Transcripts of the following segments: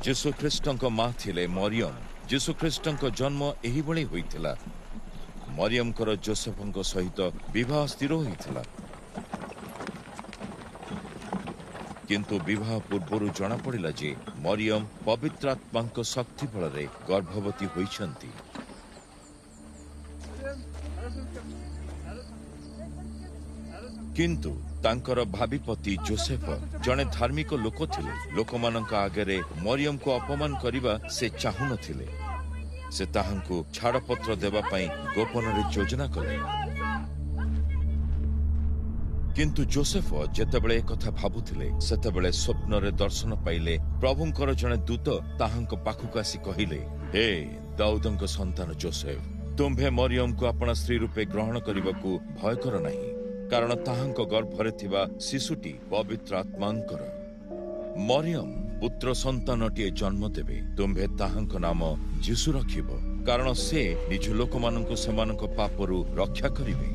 ଯୀଶୁଖ୍ରୀଷ୍ଟଙ୍କ ମା ଥିଲେ ମରିୟମ। ଯୀଶୁଖ୍ରୀଷ୍ଟଙ୍କ ଜନ୍ମ ଏହିଭଳି ହୋଇଥିଲା। ମରିୟମଙ୍କର ଯୋସେଫଙ୍କ ସହିତ ବିବାହ ସ୍ଥିର ହୋଇଥିଲା, କିନ୍ତୁ ବିବାହ ପୂର୍ବରୁ ଜଣାପଡ଼ିଲା ଯେ ମରିୟମ ପବିତ୍ର ଆତ୍ମାଙ୍କ ଶକ୍ତି ବଳରେ ଗର୍ଭବତୀ ହୋଇଛନ୍ତି। କିନ୍ତୁ ତାଙ୍କର ଭାବିପତି ଯୋସେଫ ଜଣେ ଧାର୍ମିକ ଲୋକ ଥିଲେ। ଲୋକମାନଙ୍କ ଆଗରେ ମରିୟମକୁ ଅପମାନ କରିବା ସେ ଚାହୁଁନଥିଲେ। ସେ ତାହାଙ୍କୁ ଛାଡ଼ପତ୍ର ଦେବା ପାଇଁ ଗୋପନରେ ଯୋଜନା କଲେ। କିନ୍ତୁ ଯୋସେଫ ଯେତେବେଳେ ଏକଥା ଭାବୁଥିଲେ, ସେତେବେଳେ ସ୍ୱପ୍ନରେ ଦର୍ଶନ ପାଇଲେ ପ୍ରଭୁଙ୍କର ଜଣେ ଦୂତ ତାହାଙ୍କ ପାଖକୁ ଆସି କହିଲେ, ହେ ଦାଉଦଙ୍କ ସନ୍ତାନ ଯୋସେଫ, ତୁମ୍ଭେ ମରିୟମକୁ ଆପଣା ସ୍ତ୍ରୀ ରୂପେ ଗ୍ରହଣ କରିବାକୁ ଭୟ କର ନାହିଁ, କାରଣ ତାହାଙ୍କ ଗର୍ଭରେ ଥିବା ଶିଶୁଟି ପବିତ୍ର ଆତ୍ମାଙ୍କର। ମରିୟମ ପୁତ୍ର ସନ୍ତାନଟିଏ ଜନ୍ମ ଦେବେ। ତୁମ୍ଭେ ତାହାଙ୍କ ନାମ ଯୀଶୁ ରଖିବ, କାରଣ ସେ ନିଜ ଲୋକମାନଙ୍କୁ ସେମାନଙ୍କ ପାପରୁ ରକ୍ଷା କରିବେ।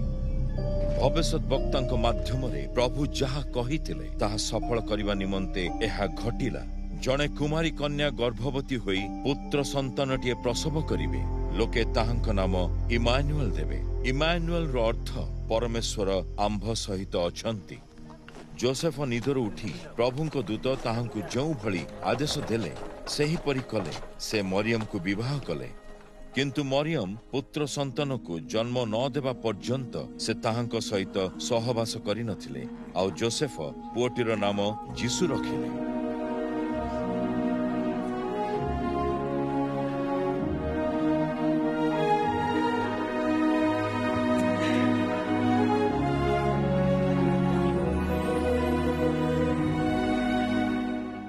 ଭବିଷ୍ୟତ ବକ୍ତାଙ୍କ ମାଧ୍ୟମରେ ପ୍ରଭୁ ଯାହା କହିଥିଲେ ତାହା ସଫଳ କରିବା ନିମନ୍ତେ ଏହା ଘଟିଲା। ଜଣେ କୁମାରୀ କନ୍ୟା ଗର୍ଭବତୀ ହୋଇ ପୁତ୍ର ସନ୍ତାନଟିଏ ପ୍ରସବ କରିବେ। ଲୋକେ ତାହାଙ୍କ ନାମ ଇମାନୁଏଲ ଦେବେ। ଇମାନୁଏଲର ଅର୍ଥ ପରମେଶ୍ୱର ଆମ୍ଭ ସହିତ ଅଛନ୍ତି। ଯୋସେଫ ନିଦରୁ ଉଠି ପ୍ରଭୁଙ୍କ ଦୂତ ତାହାଙ୍କୁ ଯେଉଁଭଳି ଆଦେଶ ଦେଲେ ସେହିପରି କଲେ। ସେ ମରିୟମକୁ ବିବାହ କଲେ। କିନ୍ତୁ ମରିୟମ ପୁତ୍ର ସନ୍ତାନକୁ ଜନ୍ମ ନ ଦେବା ପର୍ଯ୍ୟନ୍ତ ସେ ତାହାଙ୍କ ସହିତ ସହବାସ କରିନଥିଲେ। ଆଉ ଯୋସେଫ ପୁଅଟିର ନାମ ଯୀଶୁ ରଖିଲେ।